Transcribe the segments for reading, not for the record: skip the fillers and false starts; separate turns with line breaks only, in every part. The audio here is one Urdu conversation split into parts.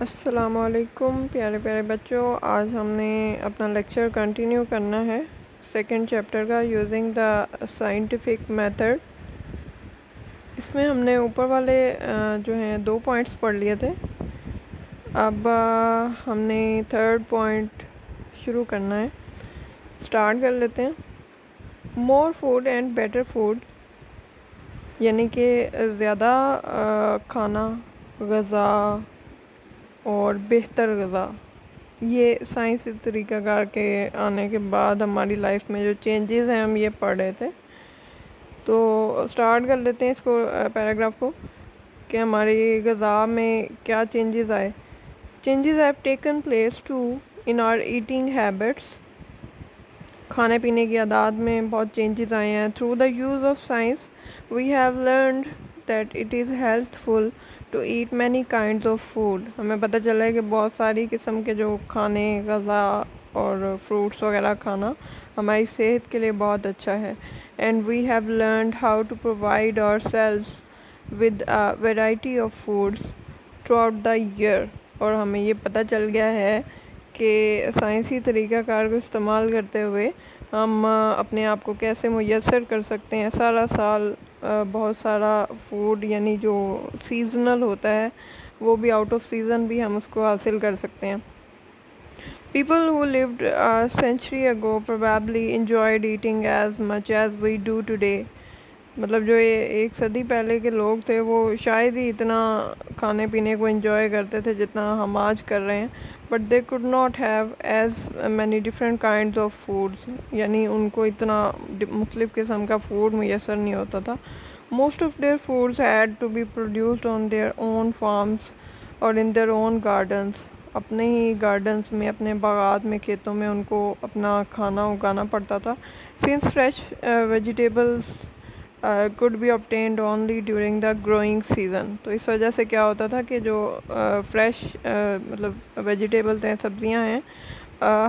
السلام علیکم پیارے پیارے بچوں، آج ہم نے اپنا لیکچر کنٹینیو کرنا ہے سیکنڈ چیپٹر کا، یوزنگ دا سائنٹیفک میتھڈ۔ اس میں ہم نے اوپر والے جو ہیں 2 پوائنٹس پڑھ لیے تھے۔ اب ہم نے تھرڈ پوائنٹ شروع کرنا ہے، سٹارٹ کر لیتے ہیں۔ مور فوڈ اینڈ بیٹر فوڈ، یعنی کہ زیادہ کھانا، غذا اور بہتر غذا، یہ سائنسی طریقہ کار کے آنے کے بعد ہماری لائف میں جو چینجز ہیں ہم یہ پڑھ رہے تھے۔ تو سٹارٹ کر لیتے ہیں اس کو پیراگراف کو کہ ہماری غذا میں کیا چینجز آئے۔ Changes have taken place to in our eating habits, کھانے پینے کی عادات میں بہت چینجز آئے ہیں۔ Through the use of science we have learned that it is healthful to eat many kinds of food, ہمیں پتہ چلا ہے کہ بہت ساری قسم کے جو کھانے، غذا اور فروٹس وغیرہ کھانا ہماری صحت کے لیے بہت اچھا ہے۔ And we have learned how to provide ourselves with variety of foods throughout the year, اور ہمیں یہ پتہ چل گیا ہے کہ سائنسی طریقہ کار کو استعمال کرتے ہوئے ہم اپنے آپ کو کیسے میسر کر سکتے ہیں سارا سال بہت سارا فوڈ، یعنی جو سیزنل ہوتا ہے وہ بھی آؤٹ آف سیزن بھی ہم اس کو حاصل کر سکتے ہیں۔ People who lived a century ago probably enjoyed eating as much as we do today، مطلب جو ایک صدی پہلے کے لوگ تھے وہ شاید ہی اتنا کھانے پینے کو انجوائے کرتے تھے جتنا ہم آج کر رہے ہیں، but they could not have as many different kinds of foods، یعنی ان کو اتنا مختلف قسم کا فوڈ میسر نہیں ہوتا تھا۔ Most of their foods had to be produced on their own farms or in their own gardens، اپنے ہی گارڈنز میں، اپنے باغات میں، کھیتوں میں ان کو اپنا کھانا اگانا پڑتا تھا۔ Since fresh vegetables could be obtained only during the growing season، تو اس وجہ سے کیا ہوتا تھا کہ جو فریش مطلب ویجیٹیبلز ہیں، سبزیاں ہیں،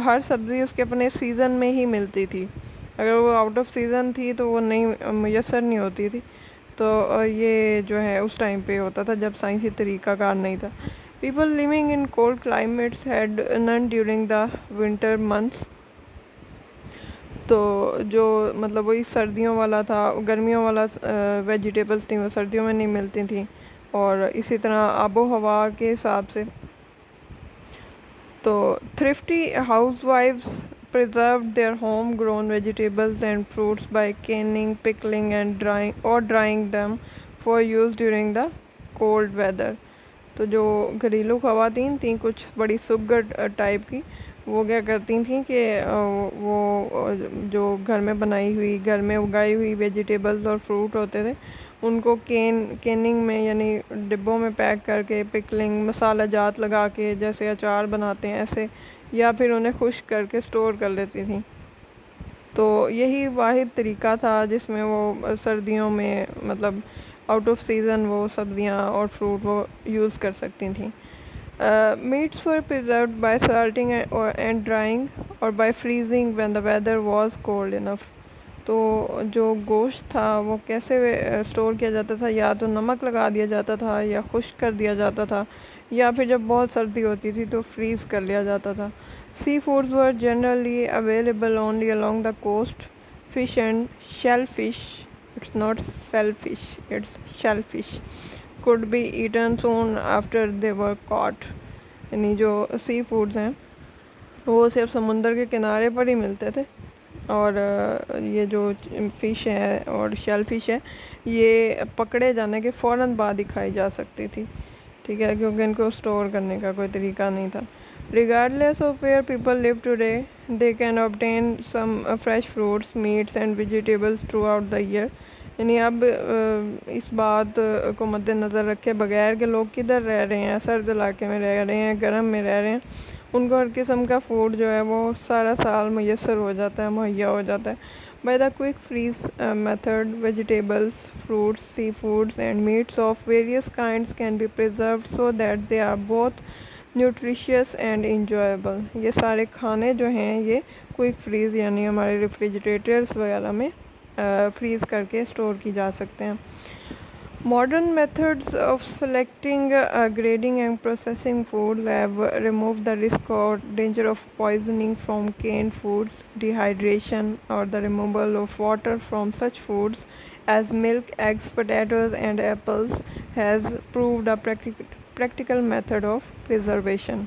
ہر سبزی اس کے اپنے سیزن میں ہی ملتی تھی، اگر وہ آؤٹ آف سیزن تھی تو وہ نہیں میسر نہیں ہوتی تھی۔ تو یہ جو ہے اس ٹائم پہ ہوتا تھا جب سائنسی طریقہ کار نہیں تھا۔ People living in cold climates had none during the winter months، تو جو مطلب وہی سردیوں والا تھا، گرمیوں والا ویجیٹیبلز تھیں وہ سردیوں میں نہیں ملتی تھیں، اور اسی طرح آب و ہوا کے حساب سے۔ تو thrifty housewives preserved their home grown vegetables and fruits by canning, pickling and drying them for use during the cold weather، تو جو گھریلو خواتین تھیں کچھ بڑی سگر ٹائپ کی، وہ کیا کرتی تھیں کہ وہ جو گھر میں بنائی ہوئی، گھر میں اگائی ہوئی ویجیٹیبلز اور فروٹ ہوتے تھے ان کو کیننگ میں، یعنی ڈبوں میں پیک کر کے، پکلنگ مسالہ جات لگا کے جیسے اچار بناتے ہیں ایسے، یا پھر انہیں خشک کر کے سٹور کر لیتی تھیں۔ تو یہی واحد طریقہ تھا جس میں وہ سردیوں میں مطلب آؤٹ آف سیزن وہ سبزیاں اور فروٹ وہ یوز کر سکتی تھیں۔ Meats were preserved by salting and drying اور by freezing when the weather was cold enough، تو جو گوشت تھا وہ کیسے سٹور کیا جاتا تھا، یا تو نمک لگا دیا جاتا تھا، یا خشک کر دیا جاتا تھا، یا پھر جب بہت سردی ہوتی تھی تو فریز کر لیا جاتا تھا۔ Sea foods were generally available only along the coast۔ Fish and shellfish، it's not shellfish, it's shellfish، could be eaten soon after they were caught، یعنی جو سی فوڈز ہیں وہ صرف سمندر کے کنارے پر ہی ملتے تھے، اور یہ جو فش ہے اور شیل فش ہے یہ پکڑے جانے کے فوراً بعد ہی کھائی جا سکتی تھی، ٹھیک ہے، کیونکہ ان کو سٹور کرنے کا کوئی طریقہ نہیں تھا۔ Regardless of where people live today they can obtain some fresh fruits, meats and vegetables throughout the year، یعنی اب اس بات کو مد نظر رکھے بغیر کہ لوگ کدھر رہ رہے ہیں، سرد علاقے میں رہ رہے ہیں، گرم میں رہ رہے ہیں، ان کو ہر قسم کا فوڈ جو ہے وہ سارا سال میسر ہو جاتا ہے، مہیا ہو جاتا ہے۔ By the quick freeze method vegetables, fruits, seafoods and meats of various kinds can be preserved so that they are both nutritious and enjoyable، یہ سارے کھانے جو ہیں یہ کوئک فریز یعنی ہمارے ریفریجریٹرز وغیرہ میں فریز کر کے سٹور کی جا سکتے ہیں۔ Modern methods of selecting, grading and processing food have removed the risk or danger of poisoning from canned foods, dehydration, or the removal of water from such foods as milk, eggs, potatoes, and apples has proved a practical method of preservation.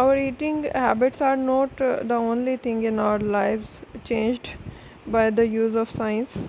Our eating habits are not the only thing in our lives changed by the use of science.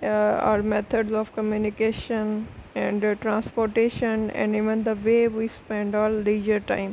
our methods of communication and transportation, and even the way we spend our leisure time.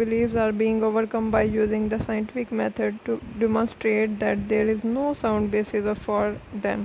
beliefs are being overcome by using the scientific method to demonstrate that there is no sound basis for them.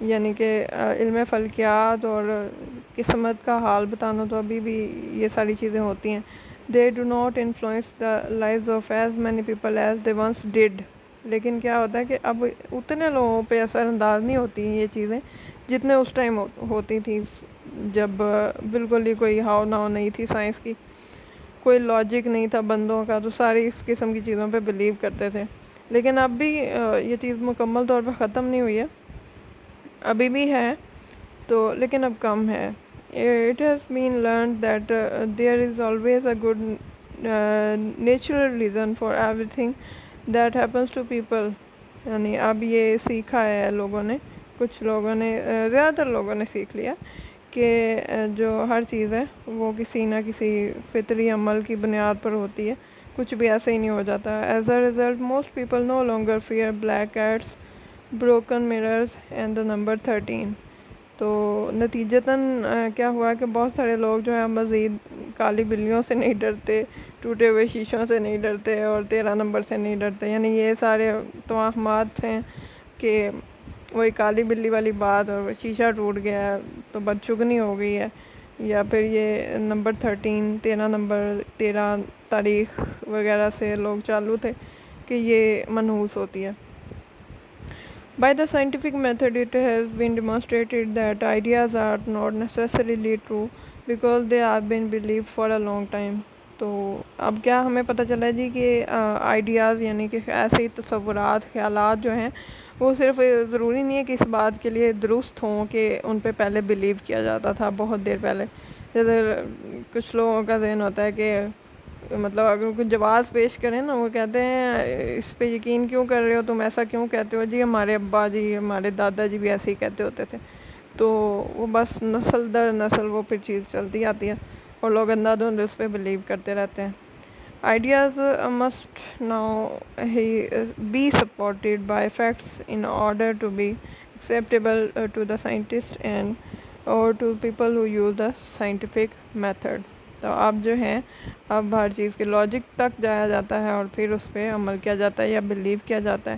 یعنی کہ علم فلکیات اور قسمت کا حال بتانا تو ابھی بھی یہ ساری چیزیں ہوتی ہیں. They do not influence the lives of as many people as they once did. لیکن کیا ہوتا ہے کہ اب اتنے لوگوں پہ اثر انداز نہیں ہوتی ہیں یہ چیزیں جتنے اس ٹائم ہوتی تھیں، جب بالکل ہی کوئی ہاؤ ناؤ نہیں تھی سائنس کی، کوئی لاجک نہیں تھا بندوں کا، تو ساری اس قسم کی چیزوں پہ بلیو کرتے تھے. لیکن اب بھی یہ چیز مکمل طور پہ ختم نہیں ہوئی ہے، ابھی بھی ہے تو، لیکن اب کم ہے. It has been learned that there is always a good natural reason for everything that happens to people. یعنی اب یہ سیکھا ہے لوگوں نے، کچھ لوگوں نے، زیادہ تر لوگوں نے سیکھ لیا کہ جو ہر چیز ہے وہ کسی نہ کسی فطری عمل کی بنیاد پر ہوتی ہے، کچھ بھی ایسے ہی نہیں ہو جاتا. As a result, most people no longer fear black cats, broken mirrors and the number 13. تو نتیجتاً کیا ہوا کہ بہت سارے لوگ جو ہیں مزید کالی بلیوں سے نہیں ڈرتے، ٹوٹے ہوئے شیشوں سے نہیں ڈرتے اور 13 نمبر سے نہیں ڈرتے. یعنی یہ سارے توہمات ہیں کہ وہی کالی بلی والی بات، اور شیشہ ٹوٹ گیا ہے تو بدشگنی ہو گئی ہے، یا پھر یہ نمبر 13 نمبر 13 تاریخ وغیرہ سے لوگ چالو تھے کہ یہ منحوس ہوتی ہے. By the scientific method, it has been demonstrated that ideas are not necessarily true because they have been believed for a long time. تو اب کیا ہمیں پتہ چلا جی کہ آئیڈیاز یعنی کہ ایسے تصورات، خیالات جو ہیں وہ صرف ضروری نہیں ہے کہ اس بات کے لیے درست ہوں کہ ان پہ پہلے بلیو کیا جاتا تھا بہت دیر پہلے. جیسے کچھ لوگوں کا ذہن ہوتا ہے کہ مطلب اگر کوئی جواز پیش کریں نا، وہ کہتے ہیں اس پہ یقین کیوں کر رہے ہو تم، ایسا کیوں کہتے ہو جی، ہمارے ابا جی ہمارے دادا جی بھی ایسے ہی کہتے ہوتے تھے. تو وہ بس نسل در نسل وہ پھر چیز چلتی آتی ہے اور لوگ اندھا دھند اس پہ بلیو کرتے رہتے ہیں. Ideas must now be supported by facts in order to be acceptable to the scientist and اور to people who use the scientific method. تو اب جو ہے اب ہر چیز کے لاجک تک جایا جاتا ہے اور پھر اس پہ عمل کیا جاتا ہے یا بلیو کیا جاتا ہے.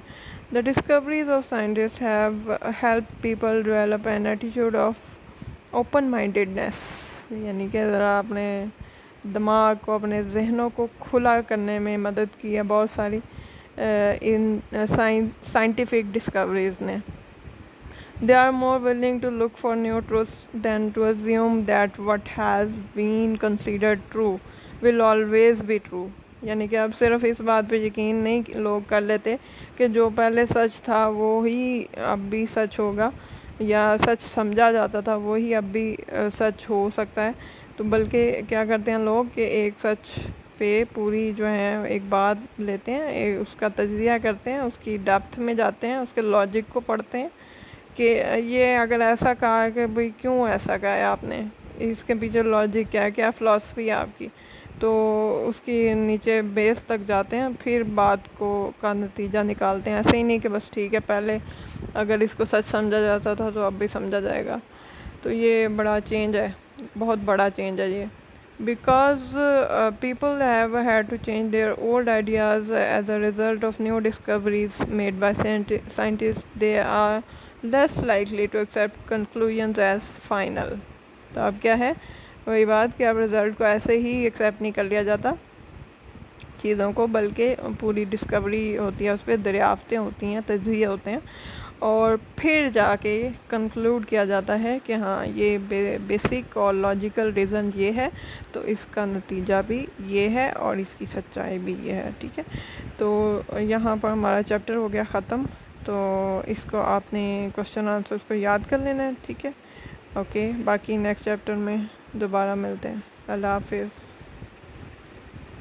The discoveries of scientists have helped people develop an attitude of open-mindedness. یعنی کہ ذرا اپنے دماغ کو، اپنے ذہنوں کو کھلا کرنے میں مدد کی ہے بہت ساری ان scientific discoveries نے. They are more willing to look for new truths than to assume that what has been considered true will always be true. یعنی کہ اب صرف اس بات پہ یقین نہیں لوگ کر لیتے کہ جو پہلے سچ تھا وہی اب بھی سچ ہوگا، یا سچ سمجھا جاتا تھا وہی اب بھی سچ ہو سکتا ہے. تو بلکہ کیا کرتے ہیں لوگ کہ ایک سچ پہ پوری جو ہے ایک بات لیتے ہیں، اس کا تجزیہ کرتے ہیں، اس کی ڈیپتھ میں جاتے ہیں، اس کے لاجک کو پڑھتے ہیں کہ یہ اگر ایسا کہا ہے کہ بھئی کیوں ایسا کہا ہے آپ نے، اس کے پیچھے لاجک کیا ہے، کیا فلسفی ہے آپ کی. تو اس کی نیچے بیس تک جاتے ہیں، پھر بات کو کا نتیجہ نکالتے ہیں. ایسے ہی نہیں کہ بس ٹھیک ہے پہلے اگر اس کو سچ سمجھا جاتا تھا تو اب بھی سمجھا جائے گا. تو یہ بڑا چینج ہے، بہت بڑا چینج ہے یہ. Because people have had to change their old ideas as a result of new discoveries made by scientist, they are less likely to accept conclusions as final. تو اب کیا ہے وہی بات کہ اب رزلٹ کو ایسے ہی ایکسیپٹ نہیں کر لیا جاتا چیزوں کو، بلکہ پوری ڈسکوری ہوتی ہے، اس پہ دریافتیں ہوتی ہیں، تجزیے ہوتے ہیں، اور پھر جا کے کنکلوڈ کیا جاتا ہے کہ ہاں یہ بیسک اور لاجیکل ریزن یہ ہے، تو اس کا نتیجہ بھی یہ ہے اور اس کی سچائی بھی یہ ہے. ٹھیک ہے، تو یہاں پر ہمارا چیپٹر ہو گیا ختم. تو اس کو آپ نے کوشچن آنسر کو یاد کر لینا ہے. ٹھیک ہے، اوکے، باقی نیکسٹ چیپٹر میں دوبارہ ملتے ہیں. اللہ حافظ.